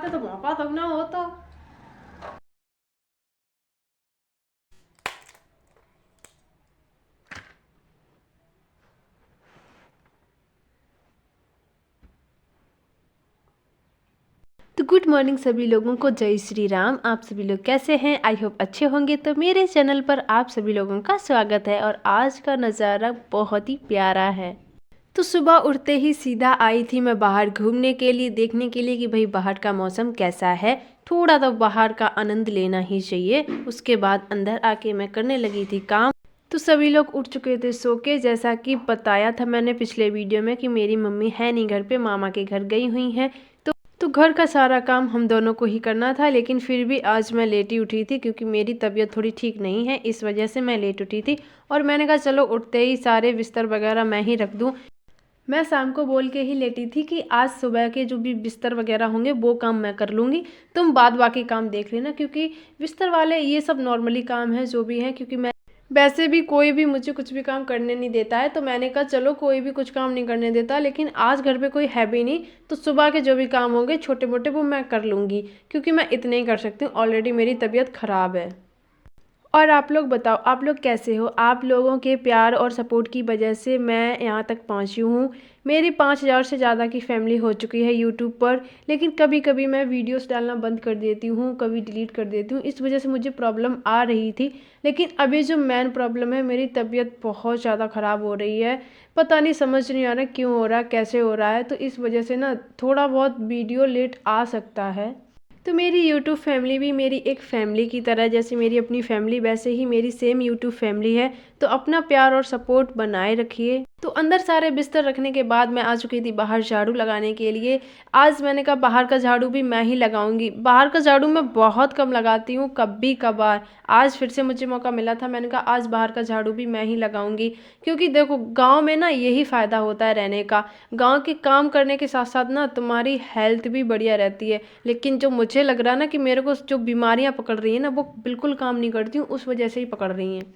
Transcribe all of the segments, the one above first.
लगाते तो मौका तब ना होता। तो गुड मॉर्निंग सभी लोगों को, जय श्री राम। आप सभी लोग कैसे हैं? आई होप अच्छे होंगे। तो मेरे चैनल पर आप सभी लोगों का स्वागत है और आज का नज़ारा बहुत ही प्यारा है। तो सुबह उठते ही सीधा आई थी मैं बाहर घूमने के लिए, देखने के लिए कि भाई बाहर का मौसम कैसा है। थोड़ा तो बाहर का आनंद लेना ही चाहिए। उसके बाद अंदर आके मैं करने लगी थी काम। तो सभी लोग उठ चुके थे सो के। जैसा कि बताया था मैंने पिछले वीडियो में कि मेरी मम्मी है नहीं घर पे, मामा के घर गई हुई हैं। तो घर का सारा काम हम दोनों को ही करना था, लेकिन फिर भी आज मैं लेट ही उठी थी क्योंकि मेरी तबीयत थोड़ी ठीक नहीं है, इस वजह से मैं लेट उठी थी। और मैंने कहा चलो उठते ही सारे बिस्तर वगैरह मैं ही रख दूँ। मैं शाम को बोल के ही लेटी थी कि आज सुबह के जो भी बिस्तर वगैरह होंगे वो काम मैं कर लूँगी, तुम बाद बाकी काम देख लेना, क्योंकि बिस्तर वाले ये सब नॉर्मली काम है जो भी है। क्योंकि मैं वैसे भी कोई भी मुझे कुछ भी काम करने नहीं देता है, तो मैंने कहा चलो कोई भी कुछ काम नहीं करने देता, लेकिन आज घर पे कोई है भी नहीं, तो सुबह के जो भी काम होंगे छोटे मोटे वो मैं कर लूँगी, क्योंकि मैं इतने ही कर सकती हूँ। ऑलरेडी मेरी तबीयत ख़राब है। और आप लोग बताओ, आप लोग कैसे हो? आप लोगों के प्यार और सपोर्ट की वजह से मैं यहाँ तक पहुँची हूँ। मेरी 5,000 से ज़्यादा की फैमिली हो चुकी है यूट्यूब पर, लेकिन कभी कभी मैं वीडियोस डालना बंद कर देती हूँ, कभी डिलीट कर देती हूँ। इस वजह से मुझे प्रॉब्लम आ रही थी। लेकिन अभी जो मेन प्रॉब्लम है, मेरी तबीयत बहुत ज़्यादा ख़राब हो रही है। पता नहीं, समझ नहीं आ रहा क्यों हो रहा है, कैसे हो रहा है। तो इस वजह से ना थोड़ा बहुत वीडियो लेट आ सकता है। तो मेरी यूट्यूब फैमिली भी मेरी एक फैमिली की तरह, जैसे मेरी अपनी फैमिली वैसे ही मेरी सेम यूट्यूब फैमिली है। तो अपना प्यार और सपोर्ट बनाए रखिए। तो अंदर सारे बिस्तर रखने के बाद मैं आ चुकी थी बाहर झाड़ू लगाने के लिए। आज मैंने कहा बाहर का झाड़ू भी मैं ही लगाऊंगी। बाहर का झाड़ू मैं बहुत कम लगाती हूँ, कभी कभार। आज फिर से मुझे मौका मिला था, मैंने कहा आज बाहर का झाड़ू भी मैं ही लगाऊंगी। क्योंकि देखो गाँव में ना यही फ़ायदा होता है रहने का। गाँव के काम करने के साथ साथ ना तुम्हारी हेल्थ भी बढ़िया रहती है। लेकिन जो मुझे लग रहा है ना कि मेरे को जो बीमारियां पकड़ रही है ना, वो बिल्कुल काम नहीं करती हूँ, उस वजह से ही पकड़ रही हैं।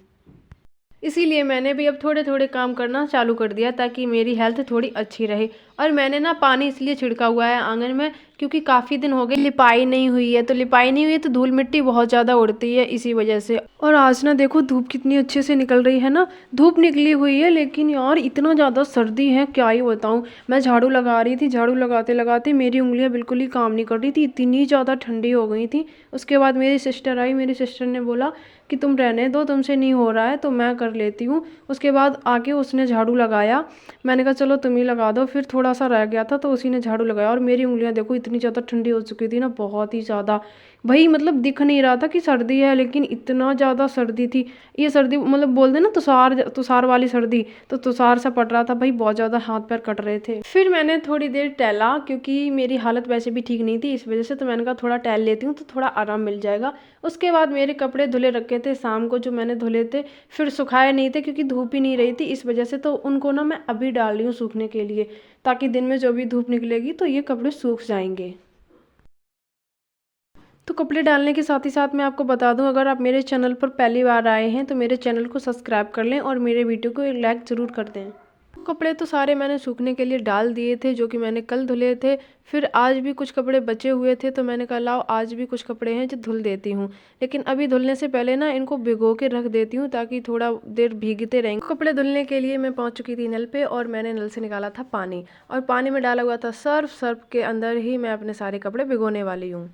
इसीलिए मैंने भी अब थोड़े थोड़े काम करना चालू कर दिया ताकि मेरी हेल्थ थोड़ी अच्छी रहे। और मैंने ना पानी इसलिए छिड़का हुआ है आंगन में क्योंकि काफ़ी दिन हो गए लिपाई नहीं हुई है। तो लिपाई नहीं हुई है तो धूल मिट्टी बहुत ज़्यादा उड़ती है, इसी वजह से। और आज ना देखो धूप कितनी अच्छे से निकल रही है ना। धूप निकली हुई है लेकिन यार इतना ज़्यादा सर्दी है, क्या ही बताऊँ। मैं झाड़ू लगा रही थी, झाड़ू लगाते लगाते मेरी उंगलियां बिल्कुल ही काम नहीं कर रही थी, इतनी ज़्यादा ठंडी हो गई थी। उसके बाद मेरी सिस्टर आई, मेरी सिस्टर ने बोला कि तुम रहने दो, तुमसे नहीं हो रहा है तो मैं कर लेती हूँ। उसके बाद आके उसने झाड़ू लगाया। मैंने कहा चलो तुम ही लगा दो। फिर थोड़ा सा रह गया था तो उसी ने झाड़ू लगाया और मेरी उंगलियां देखो इतनी ज़्यादा ठंडी हो चुकी थी ना, बहुत ही ज़्यादा। भाई मतलब दिख नहीं रहा था कि सर्दी है, लेकिन इतना ज़्यादा सर्दी थी। ये सर्दी मतलब बोल दे ना तुषार तुषार वाली सर्दी, तो तुषार सा पड़ रहा था भाई, बहुत ज़्यादा हाथ पैर कट रहे थे। फिर मैंने थोड़ी देर टहला क्योंकि मेरी हालत वैसे भी ठीक नहीं थी, इस वजह से। तो मैंने कहा थोड़ा टहल लेती हूँ तो थोड़ा आराम मिल जाएगा। उसके बाद मेरे कपड़े धुले रखे थे शाम को, जो मैंने धुले थे, फिर सुखाए नहीं थे क्योंकि धूप ही नहीं रही थी, इस वजह से। तो उनको ना मैं अभी डाल रही हूँ सूखने के लिए, ताकि दिन में जो भी धूप निकलेगी तो ये कपड़े सूख जाएंगे। तो कपड़े डालने के साथ ही साथ मैं आपको बता दूं, अगर आप मेरे चैनल पर पहली बार आए हैं तो मेरे चैनल को सब्सक्राइब कर लें और मेरे वीडियो को एक लाइक ज़रूर कर दें। कपड़े तो सारे मैंने सूखने के लिए डाल दिए थे, जो कि मैंने कल धुले थे। फिर आज भी कुछ कपड़े बचे हुए थे तो मैंने कहा लाओ आज भी कुछ कपड़े हैं जो धुल देती हूँ। लेकिन अभी धुलने से पहले ना इनको भिगो के रख देती हूँ ताकि थोड़ा देर भीगते रहेंगे। कपड़े धुलने के लिए मैं पहुँच चुकी थी नल पे और मैंने नल से निकाला था पानी, और पानी में डाला हुआ था सर्फ। सर्फ के अंदर ही मैं अपने सारे कपड़े भिगोने वाली हूँ।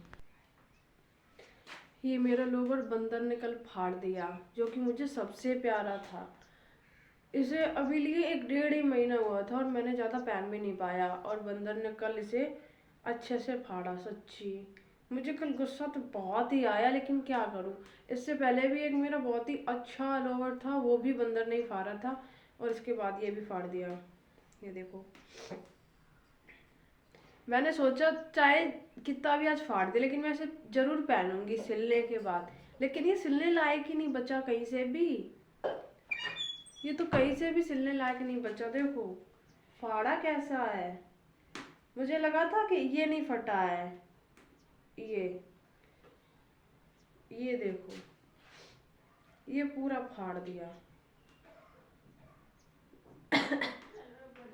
ये मेरा लोवर बंदर ने कल फाड़ दिया, जो कि मुझे सबसे प्यारा था। इसे अभी लिए 1 डेढ़ ही महीना हुआ था और मैंने ज़्यादा पहन भी नहीं पाया, और बंदर ने कल इसे अच्छे से फाड़ा। सच्ची मुझे कल गुस्सा तो बहुत ही आया, लेकिन क्या करूं। इससे पहले भी एक मेरा बहुत ही अच्छा लोवर था, वो भी बंदर ने ही फाड़ा था, और इसके बाद ये भी फाड़ दिया। ये देखो, मैंने सोचा चाहे कितना भी आज फाड़ दे लेकिन मैं इसे जरूर पहनूंगी सिलने के बाद। लेकिन ये सिलने लायक ही नहीं बचा कहीं से भी। ये तो कहीं से भी सिलने लायक नहीं बचा। देखो फाड़ा कैसा है, मुझे लगा था कि ये नहीं फटा है। ये ये देखो, ये पूरा फाड़ दिया।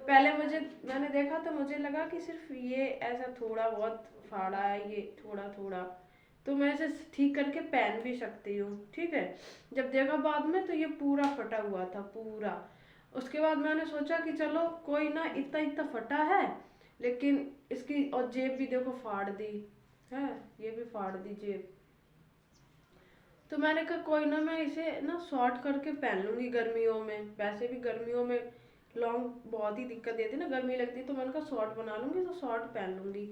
पहले मैंने देखा तो मुझे लगा कि सिर्फ ये ऐसा थोड़ा बहुत फाड़ा है, ये थोड़ा थोड़ा, तो मैं इसे ठीक करके पहन भी सकती हूँ, ठीक है। जब देखा बाद में तो ये पूरा फटा हुआ था पूरा। उसके बाद मैंने सोचा कि चलो कोई ना, इतना इतना फटा है, लेकिन इसकी और जेब भी देखो फाड़ दी है, ये भी फाड़ दी जेब। तो मैंने कहा कोई ना, मैं इसे ना शॉर्ट करके पहन लूंगी गर्मियों में। वैसे भी गर्मियों में लॉन्ग बहुत ही दिक्कत देती है ना, गर्मी लगती है, तो मैंने कहा शॉर्ट बना लूंगी, तो शॉर्ट पहन लूंगी।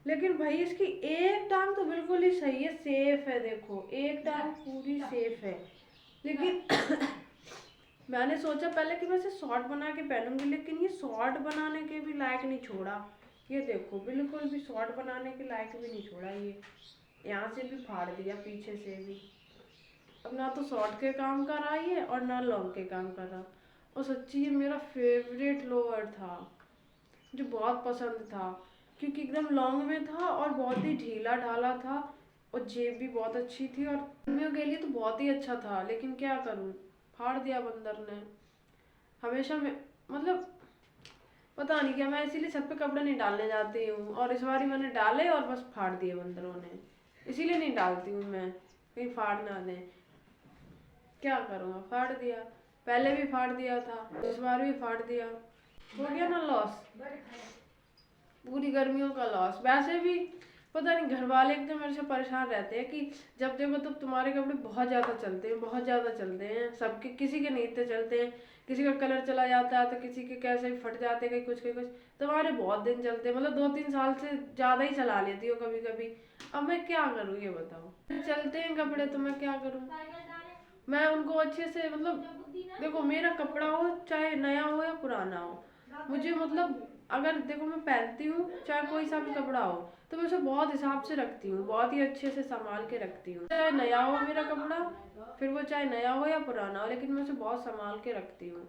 लेकिन भाई इसकी एक टांग तो बिल्कुल ही सही है, सेफ है, देखो एक टांग पूरी सेफ है। लेकिन मैंने सोचा पहले कि मैं इसे शॉर्ट बना के पहनूंगी, लेकिन ये शॉर्ट बनाने के भी लायक नहीं छोड़ा। ये देखो बिल्कुल भी शॉर्ट बनाने के लायक भी नहीं छोड़ा। ये यहाँ से भी फाड़ दिया, पीछे से भी। अब ना तो शॉर्ट के काम कर रहा है और ना लॉन्ग के काम कर रहा। और सच्ची ये मेरा फेवरेट लोअर था, जो बहुत पसंद था, क्योंकि एकदम लॉन्ग में था और बहुत ही ढीला ढाला था, और जेब भी बहुत अच्छी थी, और गर्मियों के लिए तो बहुत ही अच्छा था। लेकिन क्या करूं, फाड़ दिया बंदर ने। हमेशा में मतलब पता नहीं क्या, मैं इसीलिए छत पे कपड़े नहीं डालने जाती हूँ, और इस बार मैंने डाले और बस फाड़ दिए बंदरों ने। इसीलिए नहीं डालती हूँ मैं, कहीं फाड़ ना दें। क्या करूँगा, फाड़ दिया। पहले भी फाड़ दिया था, इस बार भी फाड़ दिया। हो गया ना लॉस, पूरी गर्मियों का लॉस। वैसे भी पता नहीं घर वाले एकदम मेरे से परेशान रहते हैं कि जब देखो तब तुम्हारे कपड़े बहुत ज़्यादा चलते हैं, बहुत ज़्यादा चलते हैं सबके। किसी के नहीं इतने चलते हैं, किसी का कलर चला जाता है तो किसी के कैसे फट जाते हैं, कहीं कुछ। तुम्हारे बहुत दिन चलते हैं, मतलब 2-3 साल से ज़्यादा ही चला लेती हो कभी कभी। अब मैं क्या करूँ ये बताओ, चलते हैं कपड़े तो मैं क्या करूँ। मैं उनको अच्छे से मतलब देखो, मेरा कपड़ा हो चाहे नया हो या पुराना हो, मुझे मतलब अगर देखो मैं पहनती हूँ चाहे कोई सा भी कपड़ा हो, तो मैं उसे बहुत हिसाब से रखती हूँ, बहुत ही अच्छे से संभाल के रखती हूँ। चाहे नया हो मेरा कपड़ा, फिर वो चाहे नया हो या पुराना हो, लेकिन मैं उसे बहुत संभाल के रखती हूँ।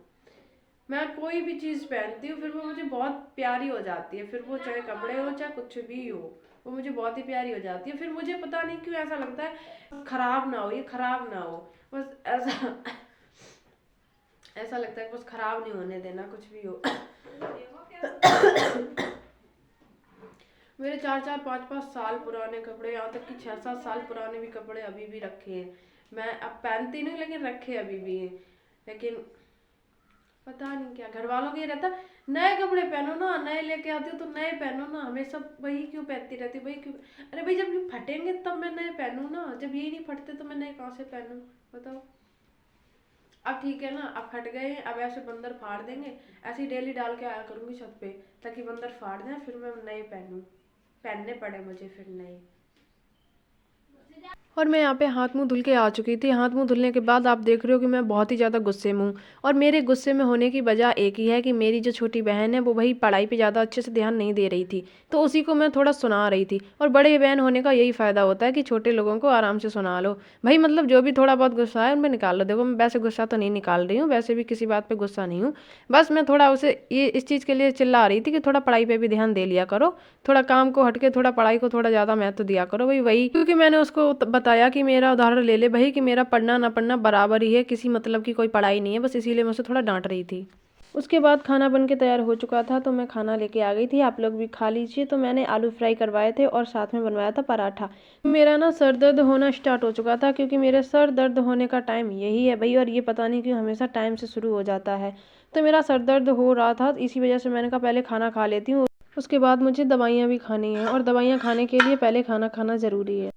मैं कोई भी चीज़ पहनती हूँ फिर वो मुझे बहुत प्यारी हो जाती है, फिर वो चाहे कपड़े हो चाहे कुछ भी हो, वो मुझे बहुत ही प्यारी हो जाती है। फिर मुझे पता नहीं क्यों ऐसा लगता है खराब ना हो, ये खराब ना हो, बस ऐसा ऐसा लगता है बस खराब नहीं होने देना कुछ भी हो। मेरे 4-4 5-5 साल पुराने कपड़े, यहाँ तक कि 6-7 साल पुराने भी कपड़े अभी भी रखे हैं। मैं अब पहनती नहीं, लेकिन रखे अभी भी हैं। लेकिन पता नहीं क्या घर वालों को ये रहता, नए कपड़े पहनो ना, नए लेके आते हो तो नए पहनो ना, हमेशा वही क्यों पहनती रहती, वही क्यों। अरे भाई जब ये फटेंगे तब मैं नए पहनूं ना, जब यही नहीं फटते तो मैं नए कहाँ से पहनूं बताओ। अब ठीक है ना, अब फट गए हैं, अब ऐसे बंदर फाड़ देंगे, ऐसे ही डेली डाल के आया करूंगी छत पे, ताकि बंदर फाड़ दें, फिर मैं नए पहनने पड़े मुझे फिर नए। और मैं यहाँ पे हाथ मुंह धुल के आ चुकी थी। हाथ मुंह धुलने के बाद आप देख रहे हो कि मैं बहुत ही ज़्यादा गुस्से में हूँ, और मेरे गुस्से में होने की वजह एक ही है कि मेरी जो छोटी बहन है वो वही पढ़ाई पे ज़्यादा अच्छे से ध्यान नहीं दे रही थी, तो उसी को मैं थोड़ा सुना रही थी। और बड़े बहन होने का यही फ़ायदा होता है कि छोटे लोगों को आराम से सुना लो भाई, मतलब जो भी थोड़ा बहुत गुस्सा है उन पर निकाल लो। देखो मैं वैसे गुस्सा तो नहीं निकाल रही हूँ, वैसे भी किसी बात पर गुस्सा नहीं हूँ, बस मैं थोड़ा उसे ये इस चीज़ के लिए चिल्ला रही थी कि थोड़ा पढ़ाई पर भी ध्यान दे लिया करो, थोड़ा काम को हटके थोड़ा पढ़ाई को थोड़ा ज़्यादा महत्व दिया करो। वही क्योंकि मैंने उसको बताया कि मेरा उदाहरण ले ले भाई, कि मेरा पढ़ना ना पढ़ना बराबर ही है, किसी मतलब की कोई पढ़ाई नहीं है, बस इसीलिए मैं उसे थोड़ा डांट रही थी। उसके बाद खाना बन के तैयार हो चुका था, तो मैं खाना लेके आ गई थी, आप लोग भी खा लीजिए। तो मैंने आलू फ्राई करवाए थे और साथ में बनवाया था पराठा। मेरा ना सर दर्द होना स्टार्ट हो चुका था, क्योंकि मेरे सर दर्द होने का टाइम यही है भाई, और ये पता नहीं क्यों हमेशा टाइम से शुरू हो जाता है। तो मेरा सर दर्द हो रहा था, इसी वजह से मैंने कहा पहले खाना खा लेती हूँ, उसके बाद मुझे दवाइयाँ भी खानी है, और दवाइयाँ खाने के लिए पहले खाना खाना ज़रूरी है।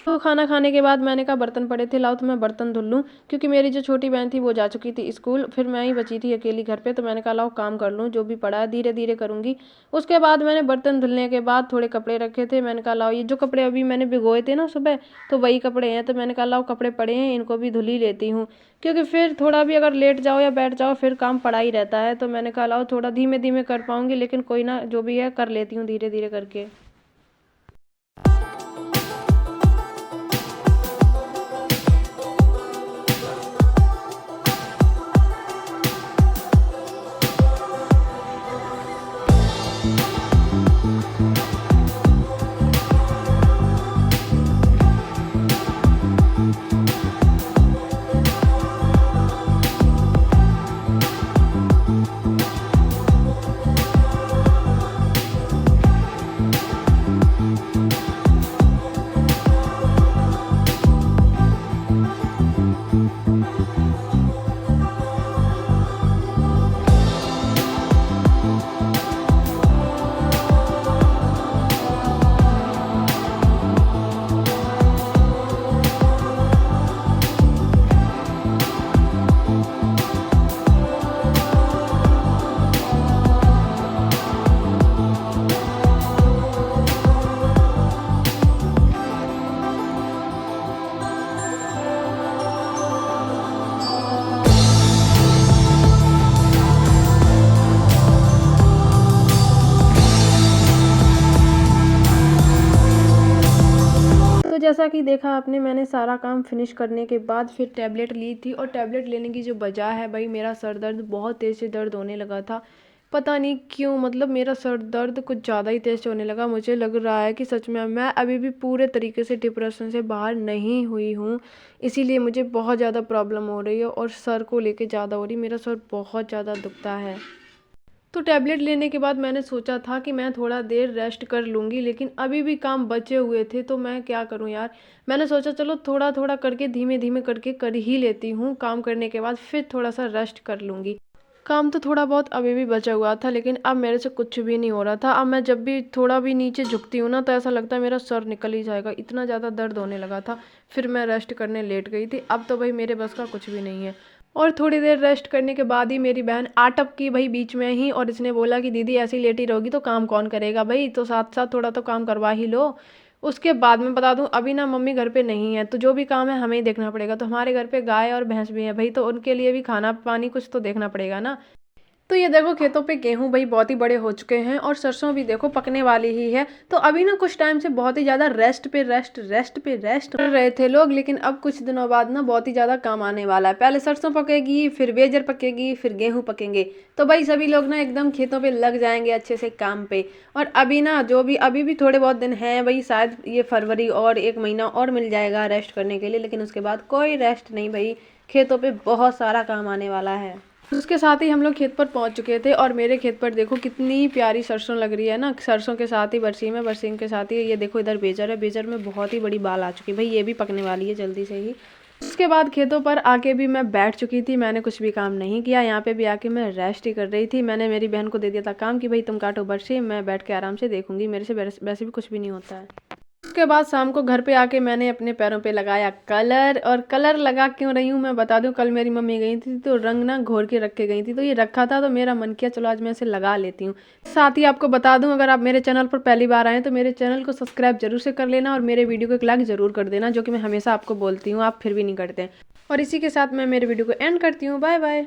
तो खाना खाने के बाद मैंने कहा बर्तन पड़े थे, लाओ तो मैं बर्तन धुल लूँ, क्योंकि मेरी जो छोटी बहन थी वो जा चुकी थी स्कूल, फिर मैं ही बची थी अकेली घर पे। तो मैंने कहा लाओ काम कर लूँ, जो भी पड़ा है धीरे धीरे करूँगी। उसके बाद मैंने बर्तन धुलने के बाद थोड़े कपड़े रखे थे, मैंने कहा लाओ ये जो कपड़े अभी मैंने भिगोए थे ना सुबह, तो वही कपड़े हैं, तो मैंने कहा लाओ कपड़े पड़े हैं इनको भी धुल ही लेती हूँ, क्योंकि फिर थोड़ा भी अगर लेट जाओ या बैठ जाओ फिर काम पड़ा ही रहता है। तो मैंने कहा लाओ थोड़ा धीमे धीमे कर पाऊँगी, लेकिन कोई ना, जो भी है कर लेती हूँ धीरे धीरे करके। जैसा कि देखा आपने, मैंने सारा काम फिनिश करने के बाद फिर टैबलेट ली थी, और टैबलेट लेने की जो वजह है भाई, मेरा सर दर्द बहुत तेज़ से दर्द होने लगा था। पता नहीं क्यों, मतलब मेरा सर दर्द कुछ ज़्यादा ही तेज़ से होने लगा। मुझे लग रहा है कि सच में मैं अभी भी पूरे तरीके से डिप्रेशन से बाहर नहीं हुई हूँ, इसीलिए मुझे बहुत ज़्यादा प्रॉब्लम हो रही है और सर को लेके ज़्यादा हो रही, मेरा सर बहुत ज़्यादा दुखता है। तो टैबलेट लेने के बाद मैंने सोचा था कि मैं थोड़ा देर रेस्ट कर लूँगी, लेकिन अभी भी काम बचे हुए थे, तो मैं क्या करूँ यार। मैंने सोचा चलो थोड़ा थोड़ा करके, धीमे धीमे करके कर ही लेती हूँ, काम करने के बाद फिर थोड़ा सा रेस्ट कर लूँगी। काम तो थोड़ा बहुत अभी भी बचा हुआ था, लेकिन अब मेरे से कुछ भी नहीं हो रहा था। अब मैं जब भी थोड़ा भी नीचे झुकती हूँ ना, तो ऐसा लगता है मेरा सर निकल ही जाएगा, इतना ज़्यादा दर्द होने लगा था। फिर मैं रेस्ट करने लेट गई थी। अब तो भाई मेरे बस का कुछ भी नहीं है। और थोड़ी देर रेस्ट करने के बाद ही मेरी बहन आ टपकी भाई बीच में ही, और इसने बोला कि दीदी ऐसी लेटी रहोगी तो काम कौन करेगा भाई, तो साथ साथ थोड़ा तो काम करवा ही लो। उसके बाद मैं बता दूं, अभी ना मम्मी घर पे नहीं है, तो जो भी काम है हमें ही देखना पड़ेगा। तो हमारे घर पे गाय और भैंस भी है भाई, तो उनके लिए भी खाना पानी कुछ तो देखना पड़ेगा ना। तो ये देखो खेतों पे गेहूं भाई बहुत ही बड़े हो चुके हैं, और सरसों भी देखो पकने वाली ही है। तो अभी ना कुछ टाइम से बहुत ही ज़्यादा रेस्ट कर रहे थे लोग, लेकिन अब कुछ दिनों बाद ना बहुत ही ज़्यादा काम आने वाला है। पहले सरसों पकेगी, फिर बेजर पकेगी, फिर गेहूं पकेंगे। तो भाई सभी लोग ना एकदम खेतों पे लग जाएंगे अच्छे से काम पे। और अभी ना जो भी अभी भी थोड़े बहुत दिन हैं भाई, शायद ये फरवरी और 1 महीना और मिल जाएगा रेस्ट करने के लिए, लेकिन उसके बाद कोई रेस्ट नहीं भाई, खेतों पे बहुत सारा काम आने वाला है। उसके साथ ही हम लोग खेत पर पहुंच चुके थे, और मेरे खेत पर देखो कितनी प्यारी सरसों लग रही है ना। सरसों के साथ ही बरसीम है, बरसीम के साथ ही ये देखो इधर बेजर है, बेजर में बहुत ही बड़ी बाल आ चुकी है भाई, ये भी पकने वाली है जल्दी से ही। उसके बाद खेतों पर आके भी मैं बैठ चुकी थी, मैंने कुछ भी काम नहीं किया। यहाँ पे भी आके मैं रेस्ट ही कर रही थी। मैंने मेरी बहन को दे दिया था काम कि भाई तुम काटो बरसीम, मैं बैठ के आराम से देखूंगी, मेरे से वैसे भी कुछ भी नहीं होता है। उसके बाद शाम को घर पे आके मैंने अपने पैरों पे लगाया कलर, और कलर लगा क्यों रही हूँ मैं बता दूं, कल मेरी मम्मी गई थी तो रंग ना घोर के रख के गई थी, तो ये रखा था, तो मेरा मन किया चलो आज मैं इसे लगा लेती हूँ। साथ ही आपको बता दूं, अगर आप मेरे चैनल पर पहली बार आए तो मेरे चैनल को सब्सक्राइब जरूर से कर लेना, और मेरे वीडियो को एक लाइक जरूर कर देना, जो कि मैं हमेशा आपको बोलती हूँ, आप फिर भी नहीं करते। और इसी के साथ मैं मेरे वीडियो को एंड करती हूँ। Bye bye.